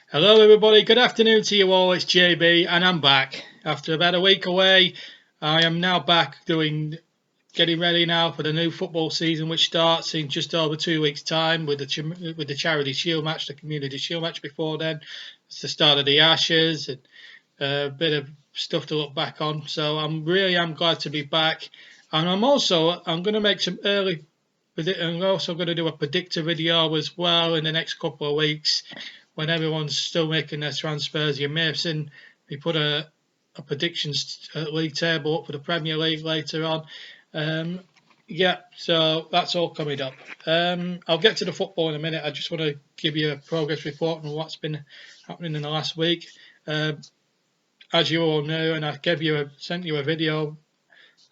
Hello, everybody. Good afternoon to you all. It's JB, and I'm back after about a week away. I am now back getting ready now for the new football season, which starts in just over 2 weeks' time with the Charity Shield match, the Community Shield match. Before then, it's the start of the Ashes and a bit of stuff to look back on. So I'm glad to be back, and I'm going to make some early. I'm also going to do a predictor video as well in the next couple of weeks when everyone's still making their transfers. You may have seen me put a predictions league table up for the Premier League later on. Yeah, so that's all coming up. I'll get to the football in a minute. I just want to give you a progress report on what's been happening in the last week. As you all know, and sent you a video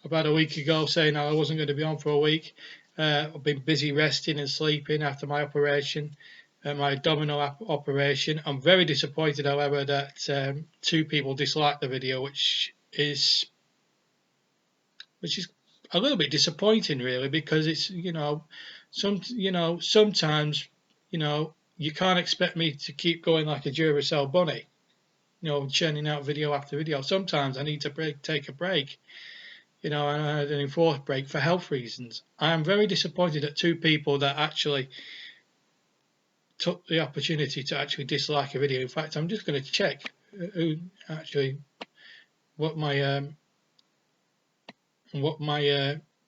about a week ago saying I wasn't going to be on for a week. I've been busy resting and sleeping after my operation, my abdominal operation. I'm very disappointed, however, that two people disliked the video, which is a little bit disappointing, really, because it's sometimes you can't expect me to keep going like a Duracell bunny, churning out video after video. Sometimes I need to take a break. And I had an enforced break for health reasons. I am very disappointed at two people that actually took the opportunity to actually dislike a video. In fact, I'm just going to check who actually what my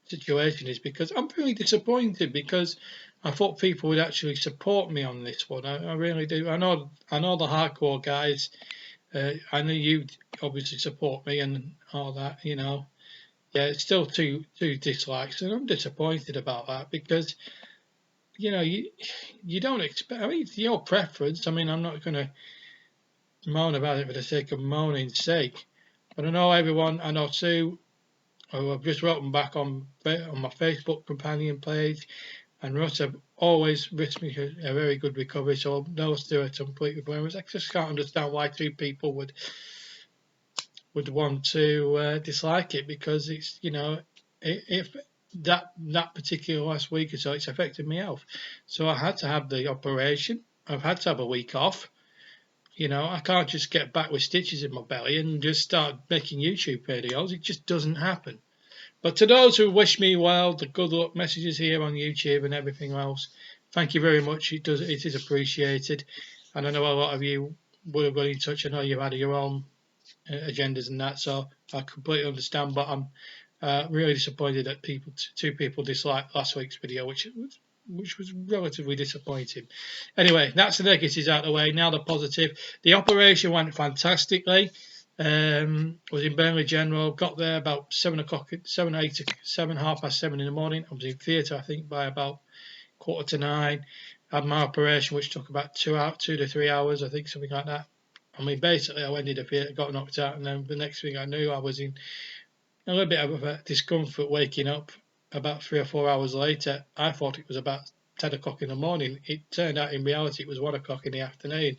situation is, because I'm really disappointed, because I thought people would actually support me on this one. I really do. I know the hardcore guys. I know you obviously support me and all that. Yeah, it's still two dislikes, and I'm disappointed about that, because you don't expect. I mean, it's your preference. I mean, I'm not going to moan about it for the sake of moaning's sake. But I know everyone. I know Sue, who I've just written back on my Facebook companion page, and Russ have always wished me a very good recovery. So those two are completely blameless. I just can't understand why two people would want to dislike it, because it's if that particular last week or so it's affected my health. So I had to have the operation. I've had to have a week off. I can't just get back with stitches in my belly and just start making YouTube videos. It just doesn't happen. But to those who wish me well, the good luck messages here on YouTube and everything else, thank you very much. It is appreciated, and I know a lot of you would have got in touch. I know you've had your own agendas and that, so I completely understand. But I'm really disappointed that two people disliked last week's video, which was relatively disappointing. Anyway, that's the negatives out of the way. Now the positive. The operation went fantastically. Was in Burnley General. Got there about 7:00, 7:30, 7:30 in the morning. I was in theatre, I think, by about 8:45. Had my operation, which took about 2 to 3 hours, I think, something like that. I mean, basically, I went into theatre, got knocked out, and then the next thing I knew, I was in a little bit of a discomfort waking up about 3 or 4 hours later. I thought it was about 10 o'clock in the morning. It turned out in reality it was 1 o'clock in the afternoon,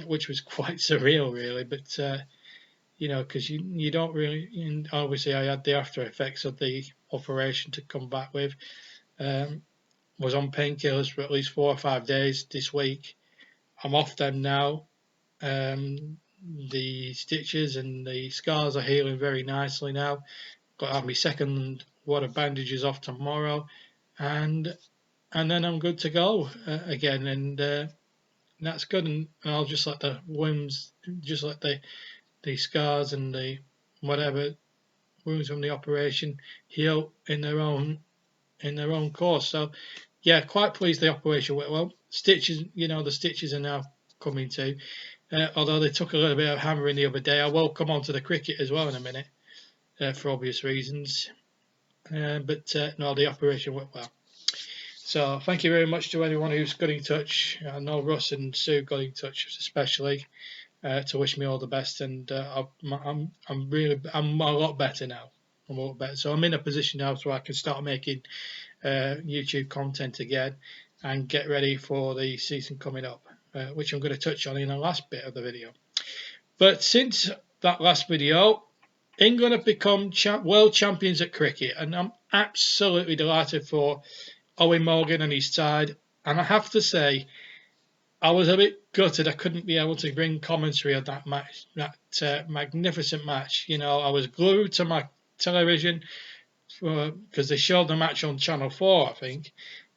which was quite surreal, really. But because you don't really. And obviously, I had the after effects of the operation to come back with. Was on painkillers for at least 4 or 5 days this week. I'm off them now. The stitches and the scars are healing very nicely now. Got to have my second wad of bandages off tomorrow, and then I'm good to go again. And that's good. And I'll just let the wounds, just let the scars and the whatever wounds from the operation heal in their own course. So yeah, quite pleased the operation went well. Stitches, the stitches are now coming too. Although they took a little bit of hammering the other day. I will come on to the cricket as well in a minute, for obvious reasons. But no, the operation went well. So thank you very much to anyone who's got in touch. I know Russ and Sue got in touch especially to wish me all the best, and I'm a lot better now. I'm a lot better. So I'm in a position now so I can start making YouTube content again and get ready for the season coming up, which I'm going to touch on in the last bit of the video. But since that last video, England have become world champions at cricket, and I'm absolutely delighted for Owen Morgan and his side. And I have to say, I was a bit gutted I couldn't be able to bring commentary on that match, that magnificent match. You know, I was glued to my television because they showed the match on Channel 4, I think,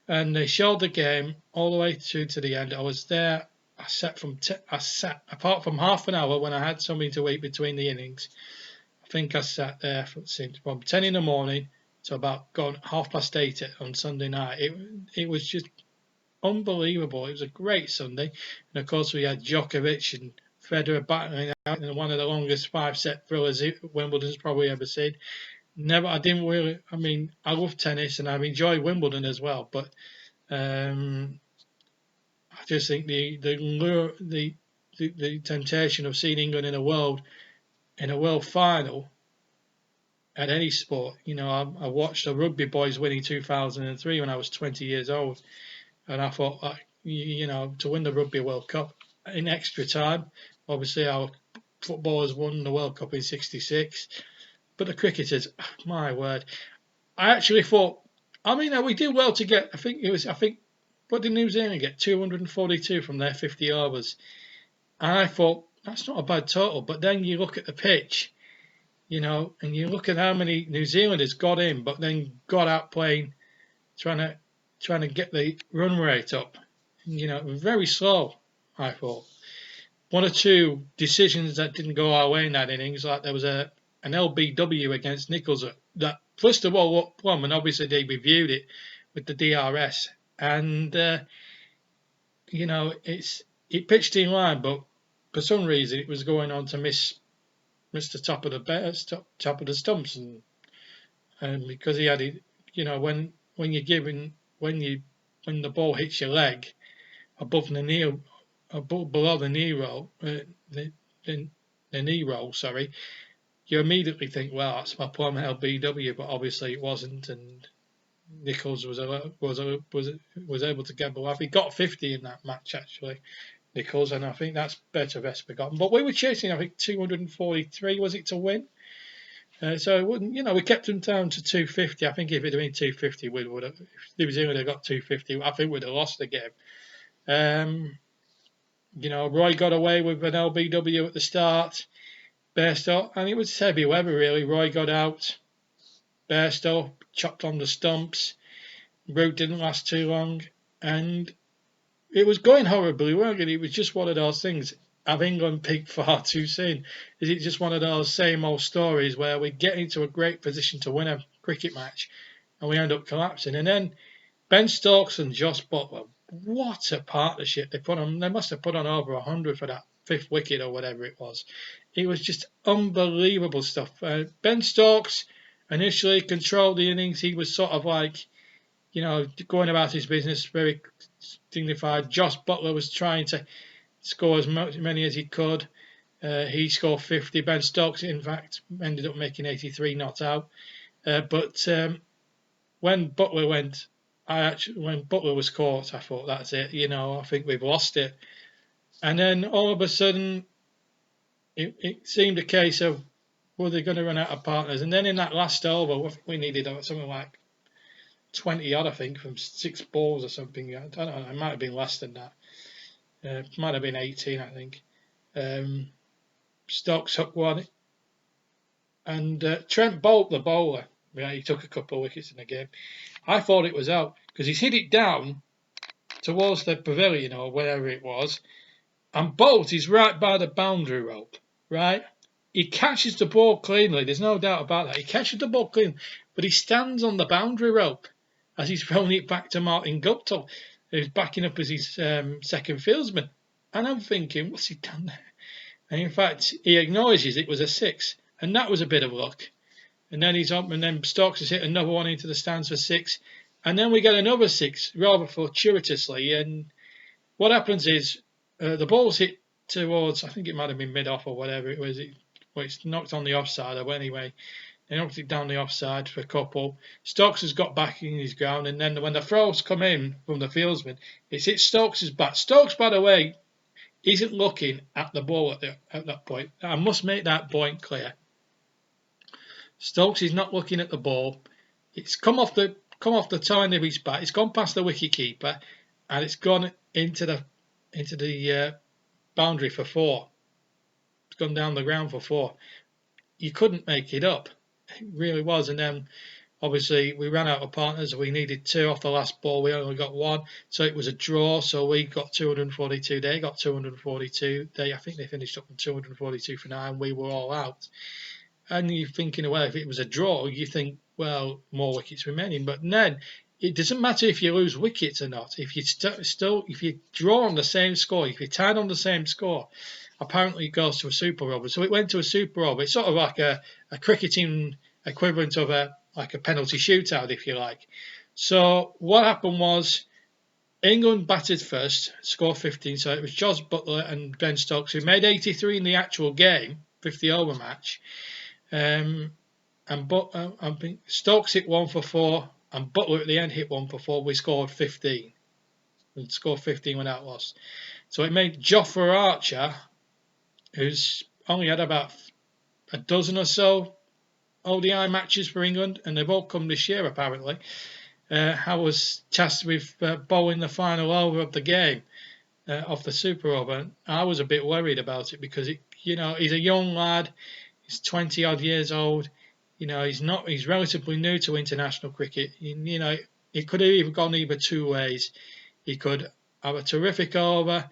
and they showed the game all the way through to the end. I was there. I sat apart from half an hour when I had something to eat between the innings. I think I sat there from 10 in the morning to about gone 8:30 on Sunday night. It was just unbelievable. It was a great Sunday, and of course we had Djokovic and Federer battling out in one of the longest 5-set thrillers Wimbledon's probably ever seen. I didn't really. I mean, I love tennis and I've enjoyed Wimbledon as well, but I just think the lure, the temptation of seeing England in a world final at any sport. You know, I watched the rugby boys winning 2003 when I was 20 years old, and I thought, you know, to win the Rugby World Cup in extra time. Obviously, our footballers won the World Cup in '66, but the cricketers, my word, I actually thought. I mean, we did well to get. I think. What did New Zealand get? 242 from their 50 overs. And I thought that's not a bad total. But then you look at the pitch, you know, and you look at how many New Zealanders got in, but then got out playing, trying to get the run rate up. You know, very slow. I thought one or two decisions that didn't go our way in that innings, like there was an LBW against Nicholls that first of all looked plumb, and obviously they reviewed it with the DRS, and you know it pitched in line, but for some reason it was going on to miss the top of the stumps, and because he had it, you know, when the ball hits your leg above the knee, below the knee roll, the knee roll, sorry, you immediately think, well, that's my plumb LBW, but obviously it wasn't, and Nicholls was able to get below. He got 50 in that match actually, Nicholls, and I think that's better best forgotten. But we were chasing, I think 243 was it to win. So it wouldn't, you know, we kept them down to 250. I think if it had been 250, we would have. If New Zealand had got 250, I think we'd have lost the game. You know, Roy got away with an LBW at the start, Bairstow, and it was heavy weather really. Roy got out, Bairstow chopped on the stumps. Root didn't last too long, and it was going horribly wrong. And it was just one of those things. Have England peaked far too soon? Is it just one of those same old stories where we get into a great position to win a cricket match and we end up collapsing? And then Ben Stokes and Jos Buttler, what a partnership they put on. They must have put on over 100 for that fifth wicket or whatever it was. It was just unbelievable stuff. Ben Stokes initially controlled the innings. He was sort of like, you know, going about his business, very dignified. Jos Buttler was trying to score as many as he could. He scored 50. Ben Stokes, in fact, ended up making 83, not out. But when Buttler when Buttler was caught, I thought that's it. You know, I think we've lost it. And then all of a sudden, it seemed a case of were they going to run out of partners? And then in that last over, we needed something like 20 odd, I think, from 6 balls or something. I don't know. It might have been less than that. It might have been 18, I think. Stokes hooked one. And Trent Boult, the bowler, yeah, he took a couple of wickets in the game. I thought it was out because he's hit it down towards the pavilion or wherever it was. And Boult is right by the boundary rope, right? He catches the ball cleanly. There's no doubt about that. He catches the ball clean, but he stands on the boundary rope as he's throwing it back to Martin Guptill, who's backing up as his second fieldsman. And I'm thinking, what's he done there? And in fact, he acknowledges it was a 6, and that was a bit of luck. And then he's up, and then Stokes has hit another one into the stands for 6, and then we get another 6 rather fortuitously. And what happens is the ball's hit towards, I think it might have been mid-off or whatever it was. It's knocked on the offside, or anyway, they knocked it down the offside for a couple. Stokes has got back in his ground, and then when the throws come in from the fieldsman, it's hit Stokes' bat. Stokes, by the way, isn't looking at the ball at that point. I must make that point clear. Stokes is not looking at the ball. It's come off the toe end of his bat. It's gone past the wicket keeper, and it's gone into the into the boundary for 4. It's gone down the ground for 4. You couldn't make it up. It really was. And then obviously we ran out of partners. We needed 2 off the last ball. We only got 1, so it was a draw. So we got 242. They got 242. I think they finished up on 242 for 9. We were all out. And you're thinking, well, if it was a draw, you think, well, more wickets remaining. But then it doesn't matter if you lose wickets or not. If you if you draw on the same score, if you're tied on the same score, apparently it goes to a super over. So it went to a super over. It's sort of like a cricketing equivalent of a penalty shootout, if you like. So what happened was England batted first, scored 15. So it was Jos Buttler and Ben Stokes who made 83 in the actual game, 50 over match. And Stokes hit 1 for 4, and Buttler at the end hit 1 for 4. We scored 15. We scored 15 without loss. So it made Jofra Archer, who's only had about a dozen or so ODI matches for England, and they've all come this year apparently. I was tasked with bowling the final over of the game of the Super Over. I was a bit worried about it because he's a young lad. He's 20 odd years old. He's relatively new to international cricket. It could have even gone either 2 ways. He could have a terrific over,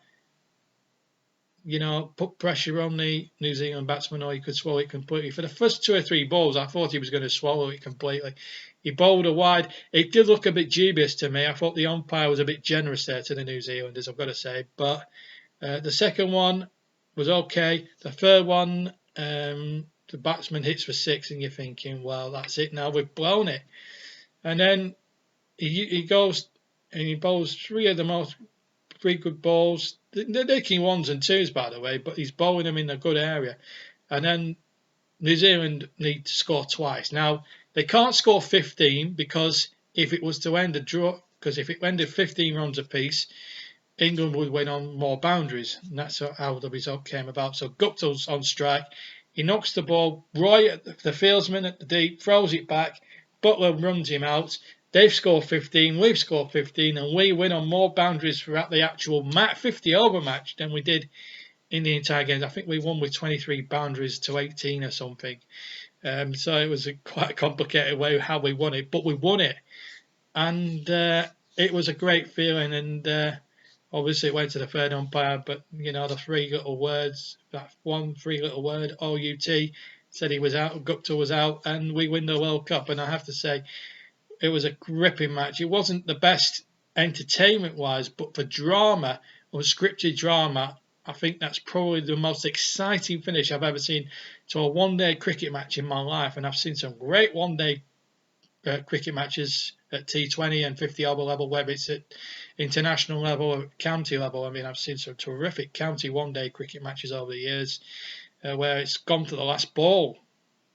put pressure on the New Zealand batsman, or he could swallow it completely. For the first 2 or 3 balls, I thought he was going to swallow it completely. He bowled a wide. It did look a bit dubious to me. I thought the umpire was a bit generous there to the New Zealanders, I've got to say. But the second one was okay. The third one, the batsman hits for 6, and you're thinking, well, that's it now. We've blown it. And then he goes and he bowls 3 good balls. They're making 1s and 2s, by the way, but he's bowling them in a good area. And then New Zealand need to score twice. Now, they can't score 15 because if it was to end a draw, because if it ended 15 runs apiece, England would win on more boundaries. And that's how the result came about. So Guptill's on strike. He knocks the ball. Roy, the fieldsman at the deep, throws it back. Buttler runs him out. They've scored 15, we've scored 15, and we win on more boundaries throughout the actual 50 over match than we did in the entire game. I think we won with 23 boundaries to 18 or something. So it was quite a complicated way how we won it, but we won it. And it was a great feeling, and obviously it went to the third umpire, but the 3 little words, that 3 little word, OUT, said he was out, Guptill was out, and we win the World Cup. And I have to say, it was a gripping match. It wasn't the best entertainment-wise, but for drama, or scripted drama, I think that's probably the most exciting finish I've ever seen to a one-day cricket match in my life. And I've seen some great one-day cricket matches at T20 and 50 over level, whether it's at international level or county level. I mean, I've seen some terrific county one-day cricket matches over the years where it's gone to the last ball.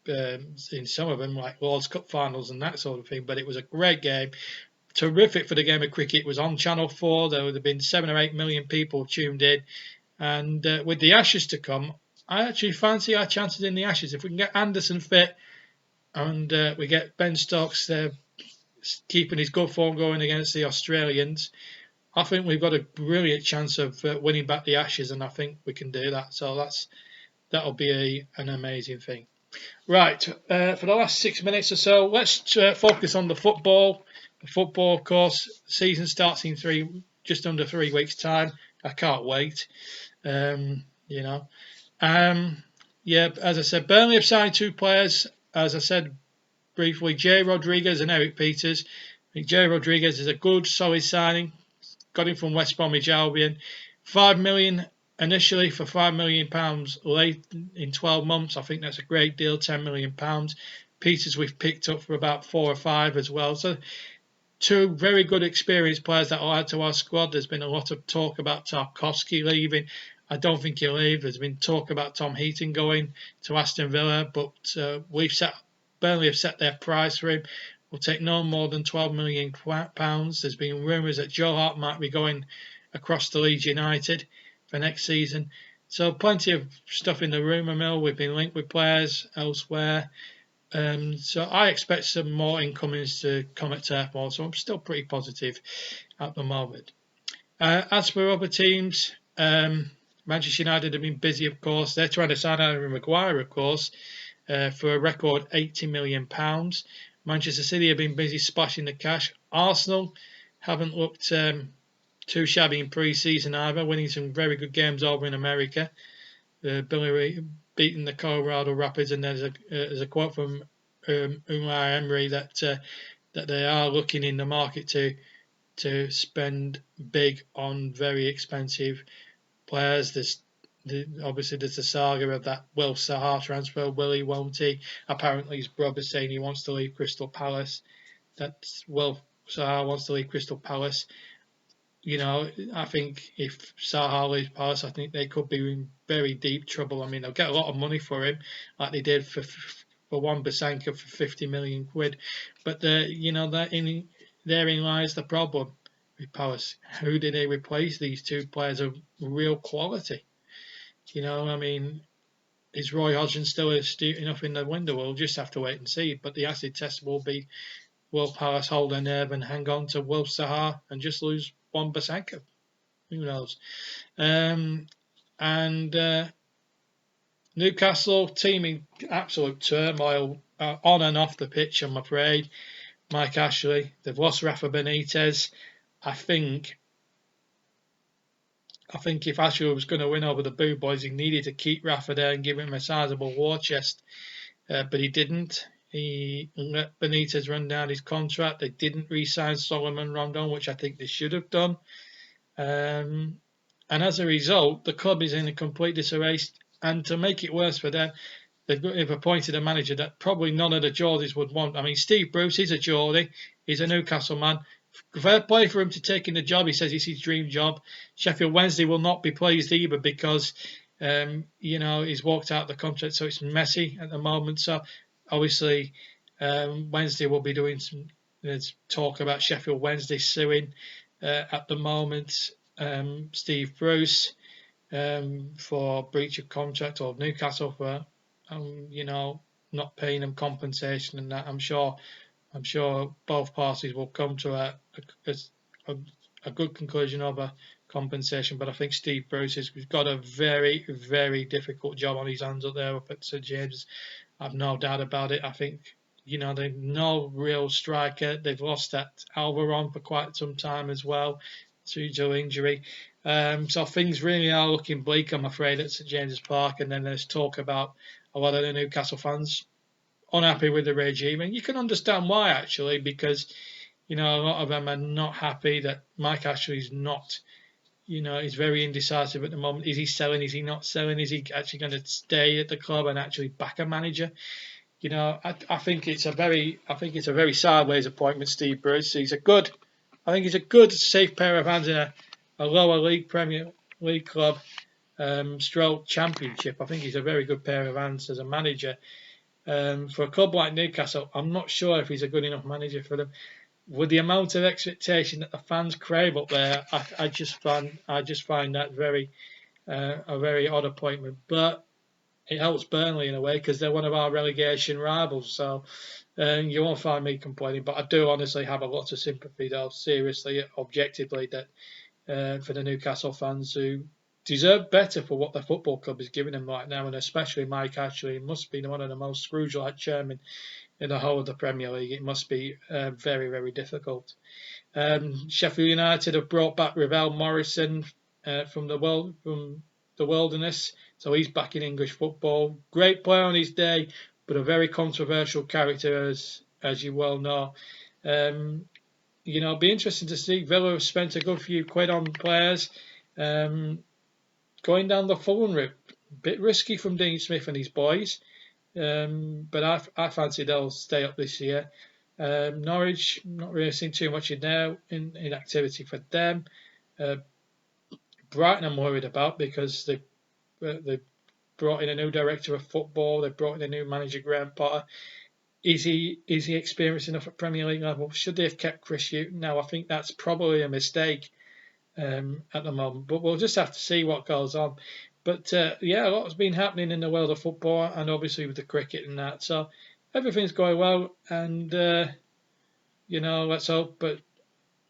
In some of them, like Lord's Cup finals and that sort of thing. But it was a great game, terrific for the game of cricket. It was on Channel 4. There would have been 7 or 8 million people tuned in. And with the Ashes to come, I actually fancy our chances in the Ashes. If we can get Anderson fit and we get Ben Stokes keeping his good form going against the Australians, I think we've got a brilliant chance of winning back the Ashes, and I think we can do that. So that'll be an amazing thing. Right, for the last 6 minutes or so, let's focus on the football. The football, of course, season starts in just under 3 weeks' time. I can't wait. As I said, Burnley have signed 2 players. As I said briefly, Jay Rodriguez and Eric Peters. I think Jay Rodriguez is a good, solid signing. Got him from West Bromwich Albion. 5 million initially for £5 million late in 12 months. I think that's a great deal, £10 million. Peters we've picked up for about 4 or 5 as well. So 2 very good experienced players that will add to our squad. There's been a lot of talk about Tarkowski leaving. I don't think he'll leave. There's been talk about Tom Heaton going to Aston Villa, but Burnley have set their price for him. Will take no more than £12 million. There's been rumours that Joe Hart might be going across to Leeds United for next season. So plenty of stuff in the rumour mill. We've been linked with players elsewhere. So I expect some more incomings to come at Turf Moor. So I'm still pretty positive at the moment. As for other teams, Manchester United have been busy, of course. They're trying to sign Harry Maguire, of course, for a record £80 million. Manchester City have been busy splashing the cash. Arsenal haven't looked too shabby in pre-season either, winning some very good games over in America. Billy beating the Colorado Rapids, and there's a quote from Unai Emery that they are looking in the market to spend big on very expensive players. Obviously there's the saga of that Will Zaha transfer. Will he, won't he? Apparently his brother's saying he wants to leave Crystal Palace. That's Will Zaha wants to leave Crystal Palace. I think if Zaha leaves Palace, I think they could be in very deep trouble. I mean, they'll get a lot of money for him, like they did for Wan-Bissaka for 50 million quid. But therein lies the problem with Palace. Who do they replace these two players of real quality? I mean, is Roy Hodgson still astute enough in the window? We'll just have to wait and see. But the acid test will be, will Palace hold their nerve and hang on to Will Zaha and just lose Wan-Bissaka? Who knows? And Newcastle team in absolute turmoil on and off the pitch, I'm afraid. Mike Ashley, they've lost Rafa Benitez. I think if Ashley was going to win over the Boo Boys, he needed to keep Rafa there and give him a sizable war chest, but he didn't. He let Benitez run down his contract. They didn't re-sign Solomon Rondon, which I think they should have done. And as a result, the club is in a complete disarray. And to make it worse for them, they've appointed a manager that probably none of the Geordies would want. I mean, Steve Bruce is a Geordie. He's a Newcastle man. Fair play for him to taking the job. He says it's his dream job. Sheffield Wednesday will not be pleased either because, he's walked out the contract, so it's messy at the moment. So obviously, Wednesday will be doing some. There's talk about Sheffield Wednesday suing at the moment Steve Bruce for breach of contract, or Newcastle for not paying them compensation and that. I'm sure both parties will come to a good conclusion over compensation. But I think Steve Bruce has got a very, very difficult job on his hands up there up at St James. I've no doubt about it. I think they've no real striker. They've lost that Alvaron for quite some time as well due to injury. So things really are looking bleak, I'm afraid, at St James's Park. And then there's talk about a lot of the Newcastle fans unhappy with the regime, and you can understand why, actually, because a lot of them are not happy that Mike Ashley's not, he's very indecisive at the moment. Is he selling? Is he not selling? Is he actually going to stay at the club and actually back a manager? I think it's a very sideways appointment, Steve Bruce. I think he's a good, safe pair of hands in a lower league Premier League club, stroke Championship. I think he's a very good pair of hands as a manager. For a club like Newcastle, I'm not sure if he's a good enough manager for them. With the amount of expectation that the fans crave up there, I just find that a very odd appointment. But it helps Burnley in a way because they're one of our relegation rivals. So you won't find me complaining. But I do honestly have a lot of sympathy, though, seriously, objectively, that for the Newcastle fans who deserve better for what the football club is giving them right now, and especially Mike Ashley. He must be one of the most Scrooge-like chairmen in the whole of the Premier League. It must be very, very difficult. Sheffield United have brought back Ravel Morrison from the Wilderness, so he's back in English football. Great player on his day, but a very controversial character, as you well know. It'll be interesting to see. Villa have spent a good few quid on players. Going down the Fulham route, a bit risky from Dean Smith and his boys, but I fancy they'll stay up this year. Norwich, not really seen too much in activity for them. Brighton I'm worried about because they brought in a new director of football. They brought in a new manager, Graham Potter. Is he experienced enough at Premier League level? Should they have kept Chris Hughton? No, I think that's probably a mistake. At the moment, but we'll just have to see what goes on. But a lot's been happening in the world of football, and obviously with the cricket and that. So everything's going well, and let's hope. But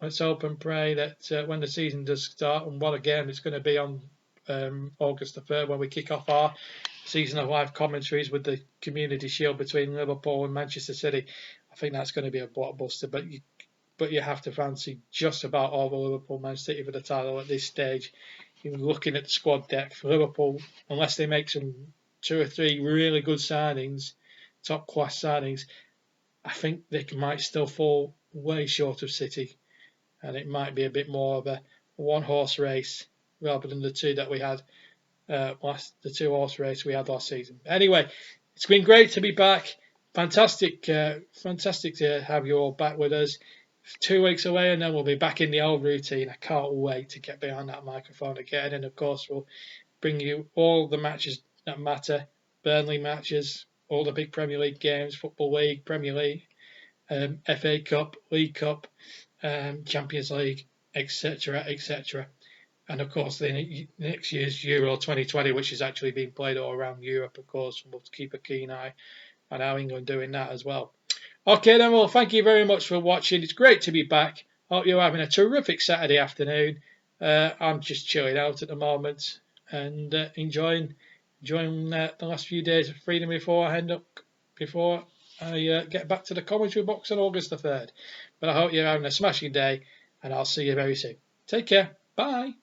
let's hope and pray that when the season does start, and what a game it's going to be on August the 3rd when we kick off our season of live commentaries with the Community Shield between Liverpool and Manchester City. I think that's going to be a blockbuster, but you have to fancy just about all the Liverpool Man City for the title at this stage. You're looking at the squad depth. Liverpool, unless they make some 2 or 3 really good signings, top class signings, I think they might still fall way short of City, and it might be a bit more of a one-horse race rather than the two that we had the 2-horse race we had last season. Anyway, it's been great to be back. Fantastic to have you all back with us. 2 weeks away, and then we'll be back in the old routine. I can't wait to get behind that microphone again, and of course we'll bring you all the matches that matter, Burnley matches, all the big Premier League games, Football League, Premier League, FA Cup, League Cup, Champions League, etc., etc. And of course, the next year's Euro 2020, which is actually being played all around Europe, of course, and we'll keep a keen eye on how England doing that as well. Okay then, well, thank you very much for watching. It's great to be back. Hope you're having a terrific Saturday afternoon. I'm just chilling out at the moment and enjoying the last few days of freedom before I get back to the commentary box on August the 3rd. But I hope you're having a smashing day, and I'll see you very soon. Take care. Bye.